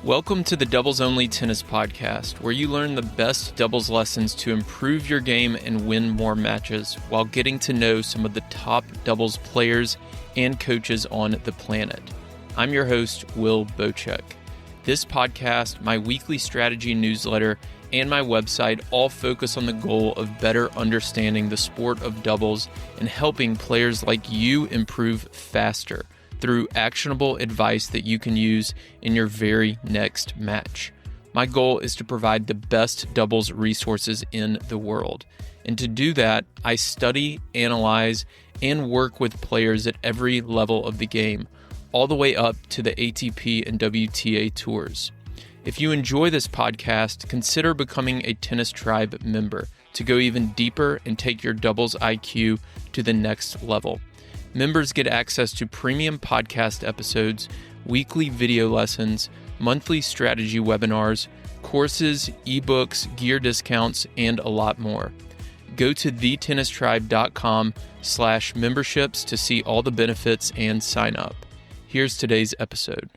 Welcome to the Doubles Only Tennis Podcast, where you learn the best doubles lessons to improve your game and win more matches while getting to know some of the top doubles players and coaches on the planet. I'm your host, Will Bochek. This podcast, my weekly strategy newsletter, and my website all focus on the goal of better understanding the sport of doubles and helping players like you improve faster through actionable advice that you can use in your very next match. My goal is to provide the best doubles resources in the world. And to do that, I study, analyze, and work with players at every level of the game, all the way up to the ATP and WTA tours. If you enjoy this podcast, consider becoming a Tennis Tribe member to go even deeper and take your doubles IQ to the next level. Members get access to premium podcast episodes, weekly video lessons, monthly strategy webinars, courses, ebooks, gear discounts, and a lot more. Go to thetennistribe.com/memberships to see all the benefits and sign up. Here's today's episode.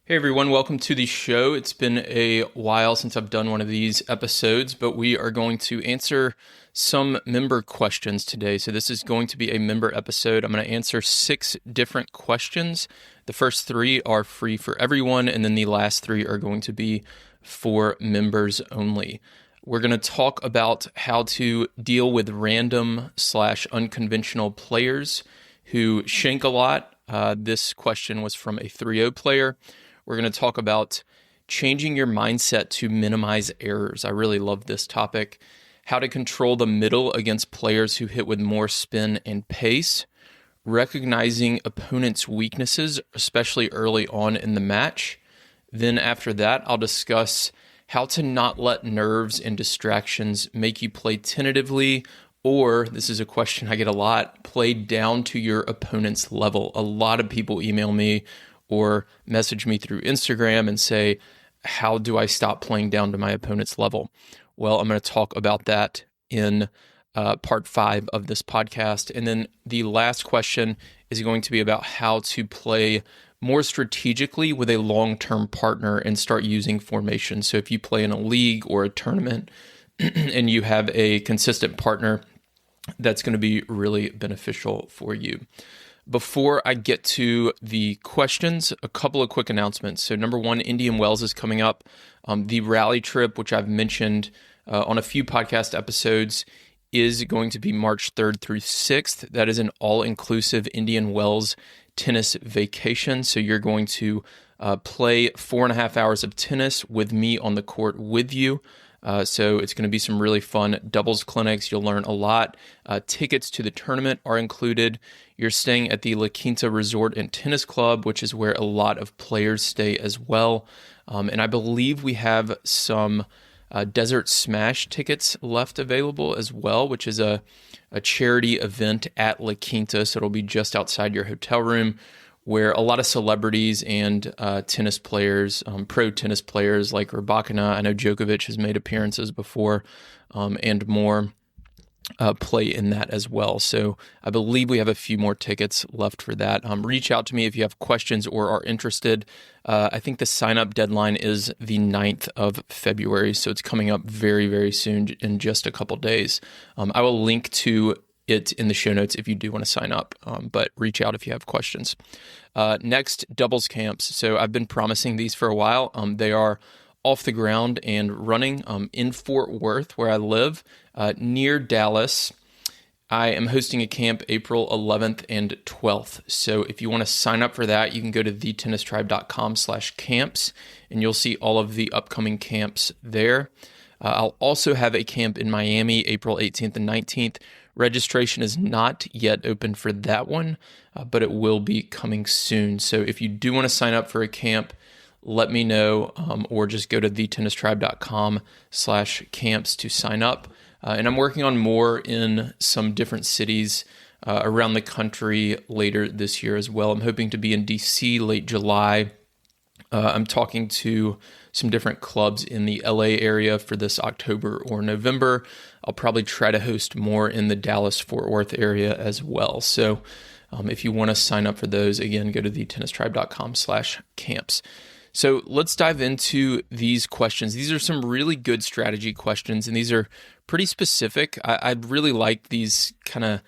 Hey everyone, welcome to the show. It's been a while since I've done one of these episodes, but we are going to answer some member questions today. So this is going to be a member episode. I'm going to answer 6 different questions. The first 3 are free for everyone, and then the last 3 are going to be for members only. We're going to talk about how to deal with random/unconventional players who shank a lot. This question was from a 3-0 player. We're going to talk about changing your mindset to minimize errors. I really love this topic. How to control the middle against players who hit with more spin and pace. Recognizing opponents' weaknesses, especially early on in the match. Then after that, I'll discuss how to not let nerves and distractions make you play tentatively, or, this is a question I get a lot, play down to your opponent's level. A lot of people email me or message me through Instagram and say, how do I stop playing down to my opponent's level? Well, I'm going to talk about that in part 5 of this podcast. And then the last question is going to be about how to play more strategically with a long-term partner and start using formation. So if you play in a league or a tournament and you have a consistent partner, that's going to be really beneficial for you. Before I get to the questions, a couple of quick announcements. So number 1, Indian Wells is coming up. The rally trip, which I've mentioned on a few podcast episodes, is going to be March 3rd through 6th. That is an all-inclusive Indian Wells tennis vacation. So you're going to play 4.5 hours of tennis with me on the court with you. So it's going to be some really fun doubles clinics. You'll learn a lot. Tickets to the tournament are included. You're staying at the La Quinta Resort and Tennis Club, which is where a lot of players stay as well. And I believe we have some Desert Smash tickets left available as well, which is a charity event at La Quinta. So it'll be just outside your hotel room, where a lot of celebrities and tennis players, pro tennis players like Rybakina, I know Djokovic has made appearances before, and more play in that as well. So I believe we have a few more tickets left for that. Reach out to me if you have questions or are interested. I think the sign-up deadline is the 9th of February, so it's coming up very, very soon in just a couple days. I will link to it in the show notes if you do want to sign up, but reach out if you have questions. Next, doubles camps. So I've been promising these for a while. They are off the ground and running in Fort Worth, where I live, near Dallas. I am hosting a camp April 11th and 12th. So if you want to sign up for that, you can go to thetennistribe.com/camps, and you'll see all of the upcoming camps there. I'll also have a camp in Miami, April 18th and 19th. Registration is not yet open for that one, but it will be coming soon. So if you do want to sign up for a camp, let me know, or just go to thetennistribe.com/camps to sign up. And I'm working on more in some different cities around the country later this year as well. I'm hoping to be in DC late July. I'm talking to some different clubs in the LA area for this October or November. I'll probably try to host more in the Dallas-Fort Worth area as well. So if you want to sign up for those, again, go to thetennistribe.com/camps. So let's dive into these questions. These are some really good strategy questions, and these are pretty specific. I really like these kind of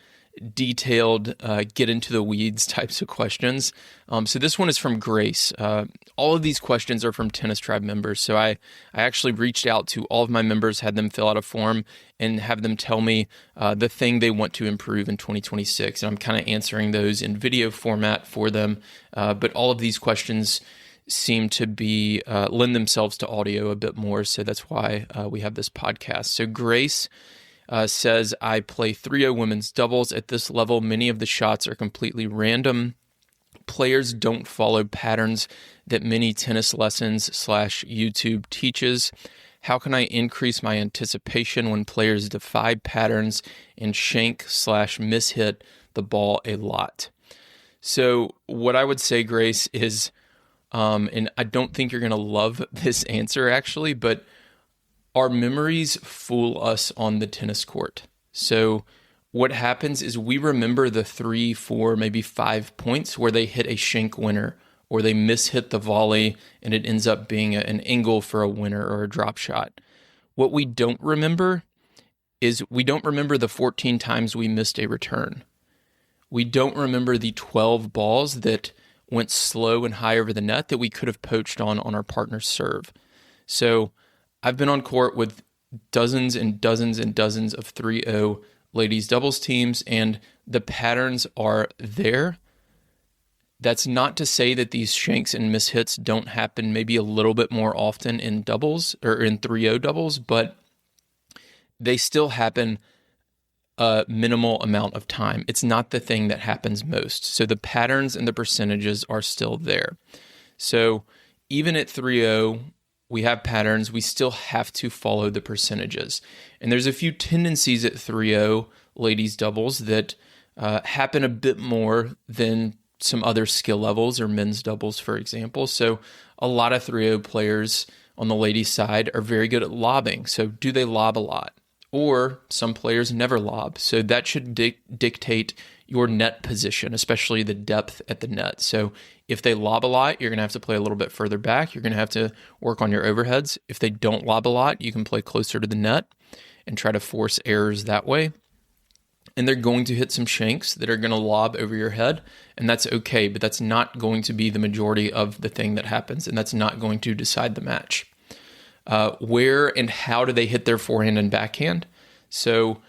detailed, get into the weeds types of questions. So this one is from Grace. All of these questions are from Tennis Tribe members. So I actually reached out to all of my members, had them fill out a form, and have them tell me the thing they want to improve in 2026. And I'm kind of answering those in video format for them. But all of these questions seem to be lend themselves to audio a bit more. So that's why we have this podcast. So Grace says, I play 3-0 women's doubles. At this level, many of the shots are completely random. Players don't follow patterns that many tennis lessons / YouTube teaches. How can I increase my anticipation when players defy patterns and shank / mishit the ball a lot? So what I would say, Grace, is, and I don't think you're going to love this answer actually, but our memories fool us on the tennis court. So what happens is we remember the 3, 4, maybe 5 points where they hit a shank winner or they mishit the volley and it ends up being an angle for a winner or a drop shot. What we don't remember is we don't remember the 14 times we missed a return. We don't remember the 12 balls that went slow and high over the net that we could have poached on our partner's serve. So I've been on court with dozens and dozens and dozens of 3-0 ladies doubles teams, and the patterns are there. That's not to say that these shanks and mishits don't happen maybe a little bit more often in doubles or in 3-0 doubles, but they still happen a minimal amount of time. It's not the thing that happens most. So the patterns and the percentages are still there. So even at 3-0, we have patterns, we still have to follow the percentages. And there's a few tendencies at 3-0 ladies doubles that happen a bit more than some other skill levels or men's doubles, for example. So a lot of 3-0 players on the ladies' side are very good at lobbing. So do they lob a lot? Or some players never lob. So that should dictate your net position, especially the depth at the net. So if they lob a lot, you're going to have to play a little bit further back. You're going to have to work on your overheads. If they don't lob a lot, you can play closer to the net and try to force errors that way. And they're going to hit some shanks that are going to lob over your head, and that's okay, but that's not going to be the majority of the thing that happens, and that's not going to decide the match. Where and how do they hit their forehand and backhand? So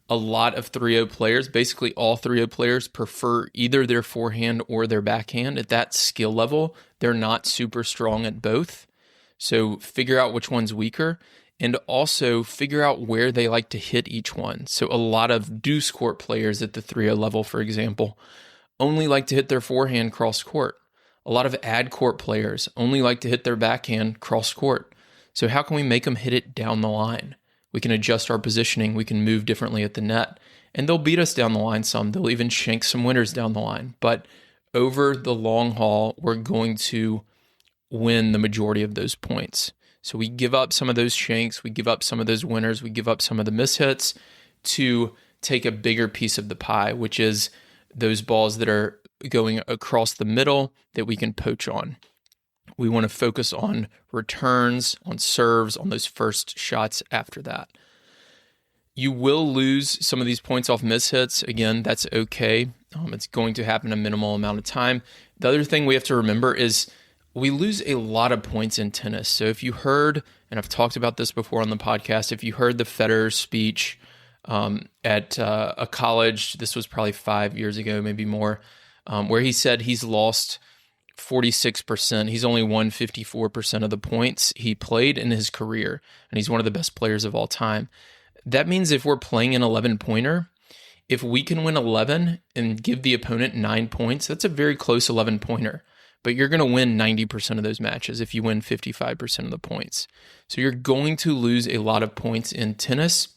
a lot of 3-0 players, basically all 3-0 players, prefer either their forehand or their backhand. At that skill level, they're not super strong at both. So figure out which one's weaker, and also figure out where they like to hit each one. So a lot of deuce court players at the 3-0 level, for example, only like to hit their forehand cross court. A lot of ad court players only like to hit their backhand cross court. So how can we make them hit it down the line? We can adjust our positioning. We can move differently at the net. And they'll beat us down the line some. They'll even shank some winners down the line. But over the long haul, we're going to win the majority of those points. So we give up some of those shanks. We give up some of those winners. We give up some of the mishits to take a bigger piece of the pie, which is those balls that are going across the middle that we can poach on. We want to focus on returns, on serves, on those first shots after that. You will lose some of these points off mishits. Again, that's okay. It's going to happen a minimal amount of time. The other thing we have to remember is we lose a lot of points in tennis. So if you heard, and I've talked about this before on the podcast, if you heard the Federer speech at a college, this was probably 5 years ago, maybe more, where he said he's lost 46%. He's only won 54% of the points he played in his career, and he's one of the best players of all time. That means if we're playing an 11-pointer, if we can win 11 and give the opponent 9 points, that's a very close 11-pointer. But you're going to win 90% of those matches if you win 55% of the points. So you're going to lose a lot of points in tennis.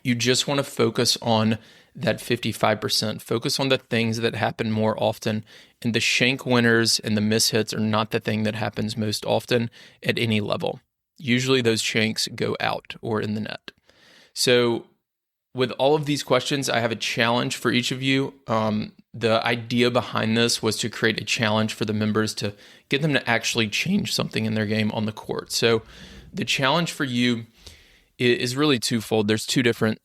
You just want to focus on that 55%. Focus on the things that happen more often. And the shank winners and the mishits are not the thing that happens most often at any level. Usually those shanks go out or in the net. So with all of these questions, I have a challenge for each of you. The idea behind this was to create a challenge for the members to get them to actually change something in their game on the court. So the challenge for you is really twofold. There's two different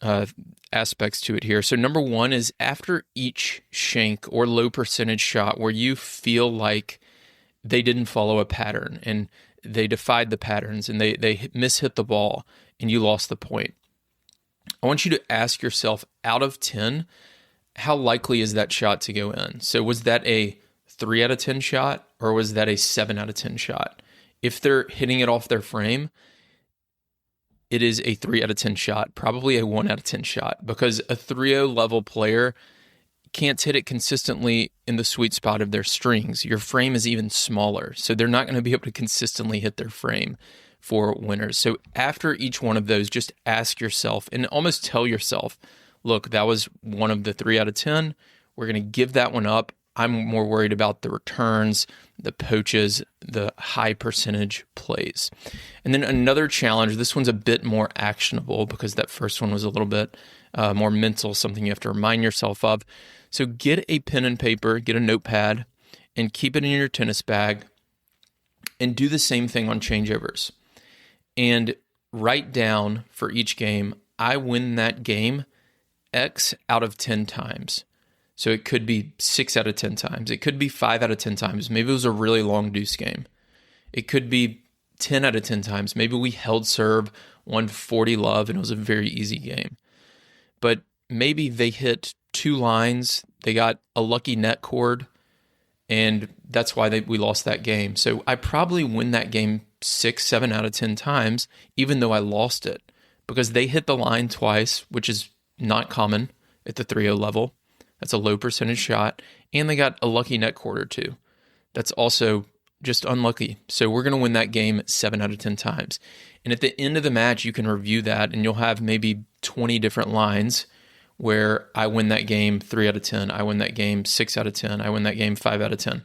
aspects to it here. So number one is after each shank or low percentage shot where you feel like they didn't follow a pattern and they defied the patterns and they mishit the ball and you lost the point, I want you to ask yourself, out of 10, how likely is that shot to go in? So was that a 3 out of 10 shot or was that a 7 out of 10 shot? If they're hitting it off their frame, it is a 3 out of 10 shot, probably a 1 out of 10 shot, because a 3-0 level player can't hit it consistently in the sweet spot of their strings. Your frame is even smaller, so they're not going to be able to consistently hit their frame for winners. So after each one of those, just ask yourself and almost tell yourself, look, that was one of the 3 out of 10. We're going to give that one up. I'm more worried about the returns, the poaches, the high percentage plays. And then another challenge, this one's a bit more actionable because that first one was a little bit more mental, something you have to remind yourself of. So get a pen and paper, get a notepad, and keep it in your tennis bag, and do the same thing on changeovers. And write down for each game, I win that game X out of 10 times. So it could be 6 out of 10 times. It could be 5 out of 10 times. Maybe it was a really long deuce game. It could be 10 out of 10 times. Maybe we held serve, won 40 love, and it was a very easy game. But maybe they hit 2 lines, they got a lucky net cord, and that's why we lost that game. So I probably win that game 6, 7 out of 10 times, even though I lost it, because they hit the line twice, which is not common at the 3-0 level. That's a low percentage shot, and they got a lucky net cord or 2. That's also just unlucky. So we're going to win that game 7 out of 10 times. And at the end of the match, you can review that, and you'll have maybe 20 different lines where I win that game 3 out of 10, I win that game 6 out of 10, I win that game 5 out of 10.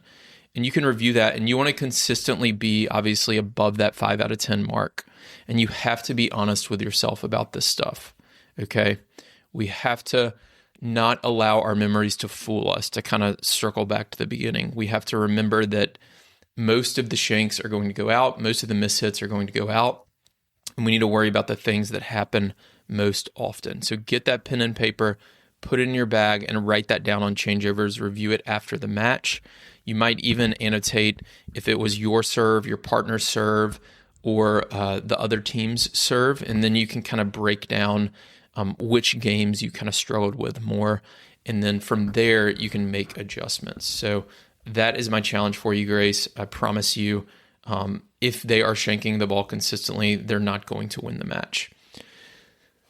And you can review that, and you want to consistently be obviously above that 5 out of 10 mark. And you have to be honest with yourself about this stuff, okay? We have to not allow our memories to fool us, to kind of circle back to the beginning. We have to remember that most of the shanks are going to go out, most of the mishits are going to go out, and we need to worry about the things that happen most often. So get that pen and paper, put it in your bag, and write that down on changeovers, review it after the match. You might even annotate if it was your serve, your partner's serve, or the other team's serve, and then you can kind of break down which games you kind of struggled with more, and then from there you can make adjustments. So that is my challenge for you, Grace. I promise you, if they are shanking the ball consistently, they're not going to win the match.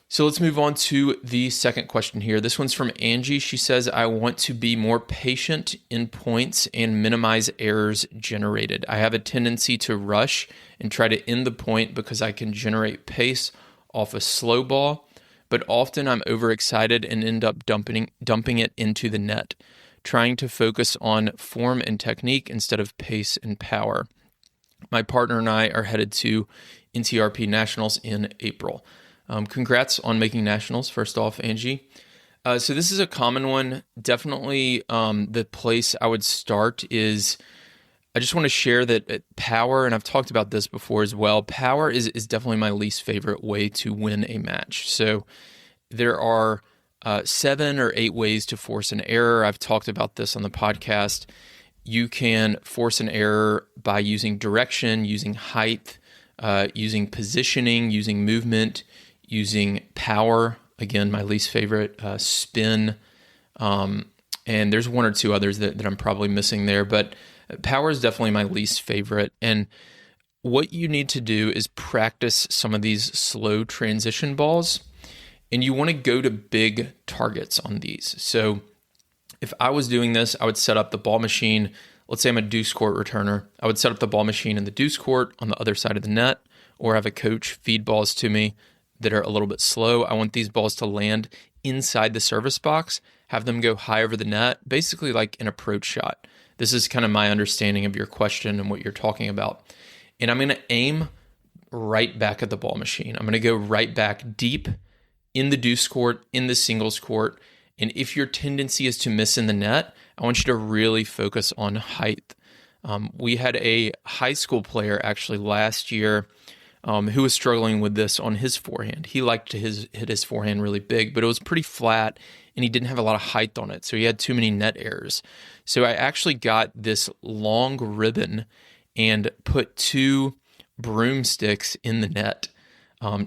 So let's move on to the second question here. This one's from Angie. She says, I want to be more patient in points and minimize errors generated. I have a tendency to rush and try to end the point because I can generate pace off a slow ball, but often I'm overexcited and end up dumping it into the net, trying to focus on form and technique instead of pace and power. My partner and I are headed to NTRP Nationals in April. Congrats on making nationals, first off, Angie. So this is a common one. Definitely the place I would start is, I just want to share that power, and I've talked about this before as well, power is definitely my least favorite way to win a match. So there are 7 or 8 ways to force an error. I've talked about this on the podcast. You can force an error by using direction, using height, using positioning, using movement, using power, again, my least favorite, spin, and there's 1 or 2 others that I'm probably missing there, but power is definitely my least favorite. And what you need to do is practice some of these slow transition balls, and you want to go to big targets on these. So if I was doing this, I would set up the ball machine. Let's say I'm a deuce court returner. I would set up the ball machine in the deuce court on the other side of the net, or have a coach feed balls to me that are a little bit slow. I want these balls to land inside the service box, have them go high over the net, basically like an approach shot. This is kind of my understanding of your question and what you're talking about. And I'm going to aim right back at the ball machine. I'm going to go right back deep in the deuce court, in the singles court. And if your tendency is to miss in the net, I want you to really focus on height. We had a high school player actually last year who was struggling with this on his forehand. He liked to hit his forehand really big, but it was pretty flat and he didn't have a lot of height on it. So he had too many net errors. So I actually got this long ribbon and put 2 broomsticks in the net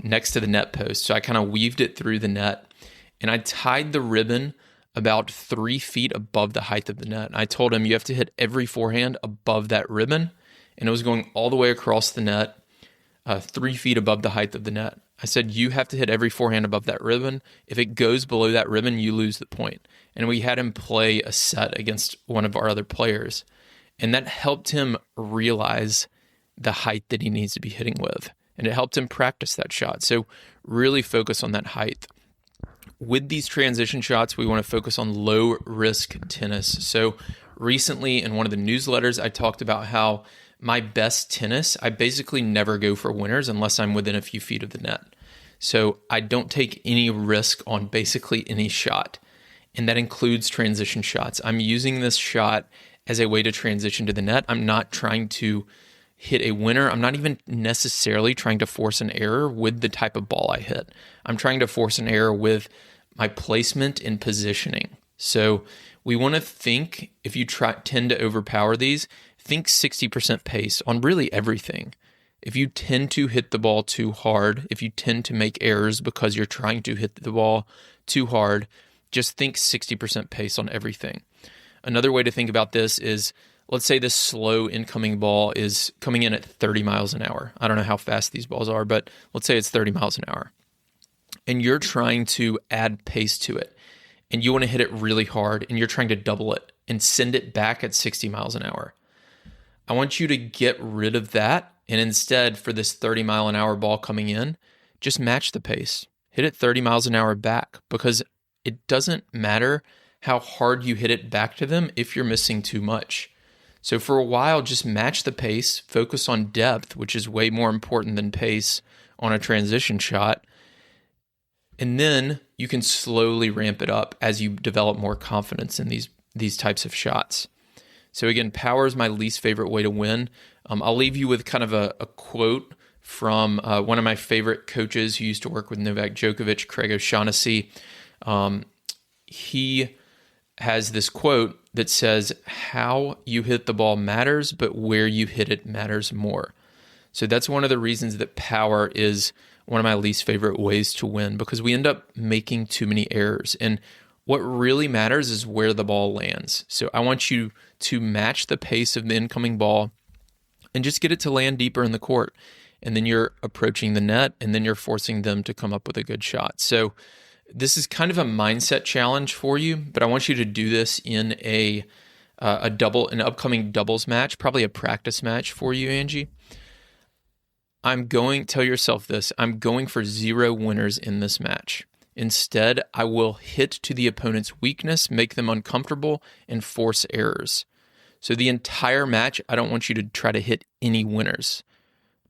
next to the net post. So I kind of weaved it through the net and I tied the ribbon about 3 feet above the height of the net. And I told him you have to hit every forehand above that ribbon. And it was going all the way across the net, 3 feet above the height of the net. I said, you have to hit every forehand above that ribbon. If it goes below that ribbon, you lose the point. And we had him play a set against one of our other players. And that helped him realize the height that he needs to be hitting with. And it helped him practice that shot. So really focus on that height. With these transition shots, we want to focus on low risk tennis. So recently in one of the newsletters, I talked about how my best tennis, I basically never go for winners unless I'm within a few feet of the net. So I don't take any risk on basically any shot. And that includes transition shots. I'm using this shot as a way to transition to the net. I'm not trying to hit a winner. I'm not even necessarily trying to force an error with the type of ball I hit. I'm trying to force an error with my placement and positioning. So we want to think, if you tend to overpower these, think 60% pace on really everything. If you tend to hit the ball too hard, if you tend to make errors because you're trying to hit the ball too hard, just think 60% pace on everything. Another way to think about this is, let's say this slow incoming ball is coming in at 30 miles an hour. I don't know how fast these balls are, but let's say it's 30 miles an hour. And you're trying to add pace to it. And you want to hit it really hard, and you're trying to double it and send it back at 60 miles an hour. I want you to get rid of that, and instead, for this 30 mile an hour ball coming in, just match the pace. Hit it 30 miles an hour back, because it doesn't matter how hard you hit it back to them if you're missing too much. So for a while, just match the pace, focus on depth, which is way more important than pace on a transition shot. And then you can slowly ramp it up as you develop more confidence in these types of shots. So again, power is my least favorite way to win. I'll leave you with kind of a quote from one of my favorite coaches who used to work with Novak Djokovic, Craig O'Shaughnessy. He has this quote that says, how you hit the ball matters, but where you hit it matters more. So that's one of the reasons that power is one of my least favorite ways to win, because we end up making too many errors. And what really matters is where the ball lands. So I want you to match the pace of the incoming ball and just get it to land deeper in the court. And then you're approaching the net, and then you're forcing them to come up with a good shot. So this is kind of a mindset challenge for you, but I want you to do this in an upcoming doubles match, probably a practice match for you, Angie. Tell yourself this, I'm going for 0 winners in this match. Instead, I will hit to the opponent's weakness, make them uncomfortable, and force errors. So the entire match, I don't want you to try to hit any winners.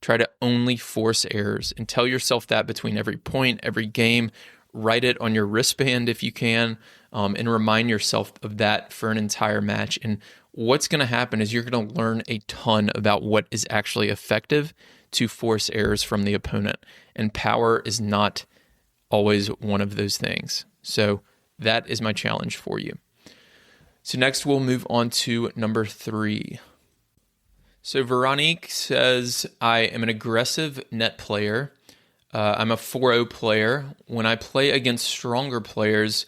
Try to only force errors, and tell yourself that between every point, every game. Write it on your wristband if you can, and remind yourself of that for an entire match. And what's going to happen is you're going to learn a ton about what is actually effective to force errors from the opponent. And power is not always one of those things. So that is my challenge for you. So next we'll move on to number 3. So Veronique says, I am an aggressive net player. I'm a 4-0 player. When I play against stronger players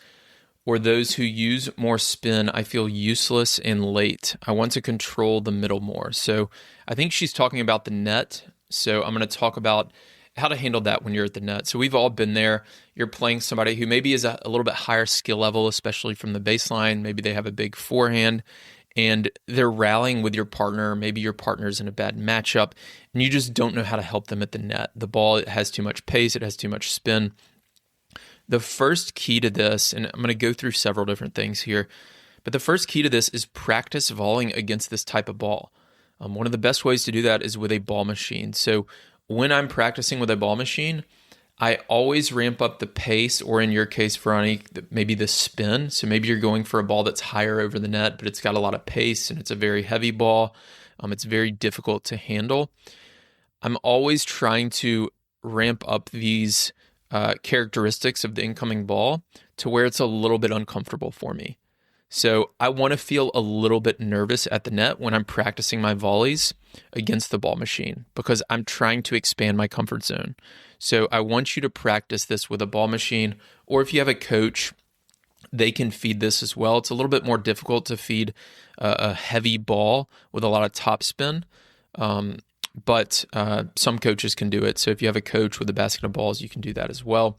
or those who use more spin, I feel useless and late. I want to control the middle more. So I think she's talking about the net. So I'm going to talk about how to handle that when you're at the net. So we've all been there. You're playing somebody who maybe is a little bit higher skill level, especially from the baseline. Maybe they have a big forehand and they're rallying with your partner. Maybe your partner's in a bad matchup and you just don't know how to help them at the net. The ball has too much pace. It has too much spin. The first key to this, and I'm going to go through several different things here, but the first key to this is practice volleying against this type of ball. One of the best ways to do that is with a ball machine. So when I'm practicing with a ball machine, I always ramp up the pace, or in your case, Veronique, maybe the spin. So maybe you're going for a ball that's higher over the net, but it's got a lot of pace and it's a very heavy ball. It's very difficult to handle. I'm always trying to ramp up these characteristics of the incoming ball to where it's a little bit uncomfortable for me. So I want to feel a little bit nervous at the net when I'm practicing my volleys against the ball machine, because I'm trying to expand my comfort zone. So I want you to practice this with a ball machine, or if you have a coach, they can feed this as well. It's a little bit more difficult to feed a heavy ball with a lot of topspin, but some coaches can do it. So if you have a coach with a basket of balls, you can do that as well.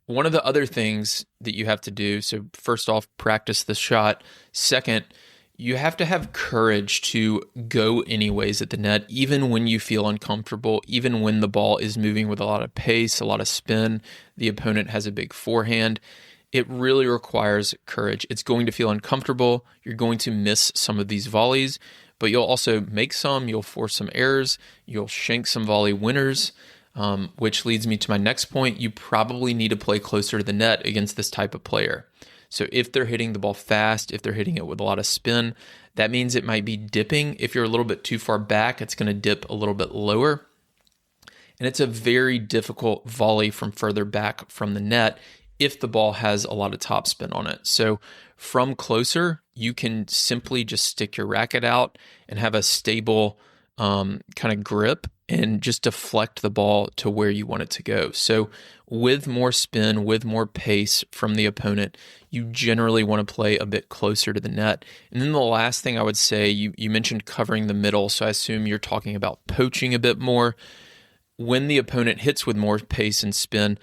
One of the other things that you have to do, so first off, practice the shot. Second, you have to have courage to go anyways at the net, even when you feel uncomfortable, even when the ball is moving with a lot of pace, a lot of spin, the opponent has a big forehand. It really requires courage. It's going to feel uncomfortable. You're going to miss some of these volleys, but you'll also make some, you'll force some errors, you'll shank some volley winners, which leads me to my next point. You probably need to play closer to the net against this type of player. So if they're hitting the ball fast, if they're hitting it with a lot of spin, that means it might be dipping. If you're a little bit too far back, it's going to dip a little bit lower. And it's a very difficult volley from further back from the net if the ball has a lot of topspin on it. So from closer, you can simply just stick your racket out and have a stable kind of grip and just deflect the ball to where you want it to go. So with more spin, with more pace from the opponent, you generally want to play a bit closer to the net. And then the last thing I would say, you mentioned covering the middle, so I assume you're talking about poaching a bit more. When the opponent hits with more pace and spin,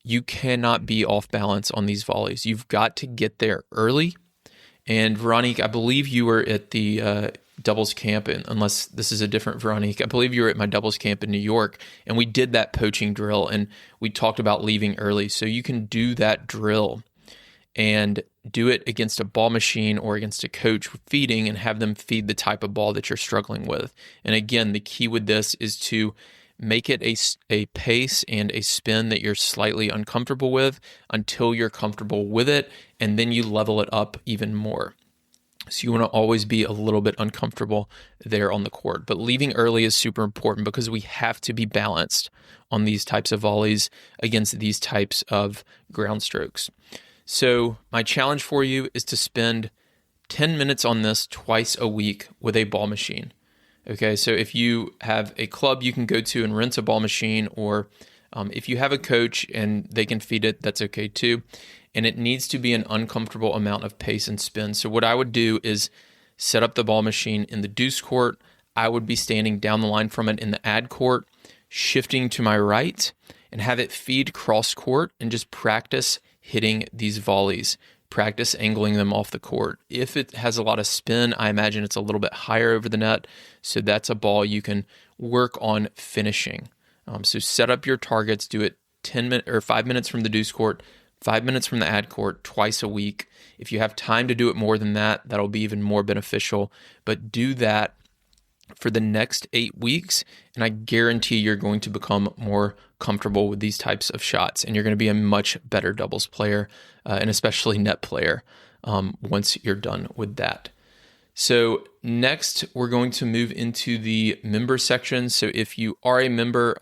you cannot be off balance on these volleys. You've got to get there early. And Veronique, I believe you were at the doubles camp, unless this is a different Veronique. I believe you were at my doubles camp in New York, and we did that poaching drill, and we talked about leaving early. So you can do that drill and do it against a ball machine or against a coach feeding, and have them feed the type of ball that you're struggling with. And again, the key with this is to make it a pace and a spin that you're slightly uncomfortable with until you're comfortable with it, and then you level it up even more. So you want to always be a little bit uncomfortable there on the court. But leaving early is super important because we have to be balanced on these types of volleys against these types of ground strokes. So my challenge for you is to spend 10 minutes on this twice a week with a ball machine. Okay, so if you have a club you can go to and rent a ball machine, or if you have a coach and they can feed it, that's okay too. And it needs to be an uncomfortable amount of pace and spin. So what I would do is set up the ball machine in the deuce court. I would be standing down the line from it in the ad court, shifting to my right, and have it feed cross court and just practice hitting these volleys. Practice angling them off the court. If it has a lot of spin, I imagine it's a little bit higher over the net. So that's a ball you can work on finishing. So set up your targets, do it 10 minutes or 5 minutes from the deuce court, 5 minutes from the ad court twice a week. If you have time to do it more than that, that'll be even more beneficial. But do that for the next 8 weeks, and I guarantee you're going to become more comfortable with these types of shots, and you're going to be a much better doubles player, and especially net player, once you're done with that. So next, we're going to move into the member section. So if you are a member,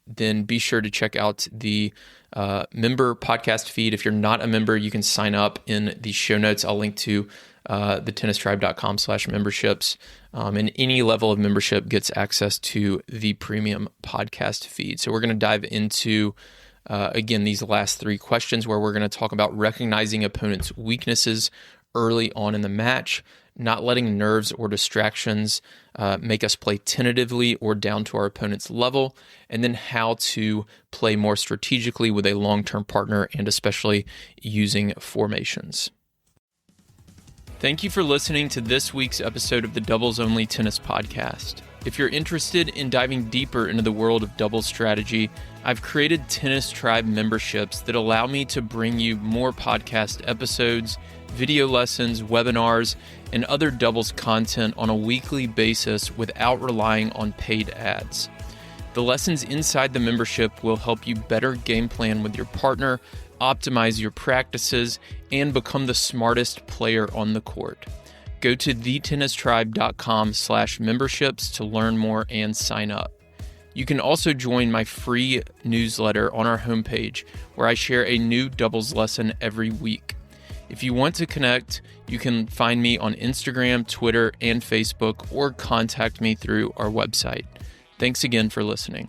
then be sure to check out the member podcast feed. If you're not a member, you can sign up in the show notes. I'll link to thetennistribe.com/memberships. And any level of membership gets access to the premium podcast feed. So we're going to dive into, again, these last 3 questions where we're going to talk about recognizing opponents' weaknesses early on in the match, not letting nerves or distractions make us play tentatively or down to our opponent's level, and then how to play more strategically with a long-term partner, and especially using formations. Thank you for listening to this week's episode of the Doubles Only Tennis Podcast. If you're interested in diving deeper into the world of doubles strategy, I've created Tennis Tribe memberships that allow me to bring you more podcast episodes, video lessons, webinars, and other doubles content on a weekly basis without relying on paid ads. The lessons inside the membership will help you better game plan with your partner, optimize your practices, and become the smartest player on the court. Go to thetennistribe.com/memberships to learn more and sign up. You can also join my free newsletter on our homepage, where I share a new doubles lesson every week. If you want to connect, you can find me on Instagram, Twitter, and Facebook, or contact me through our website. Thanks again for listening.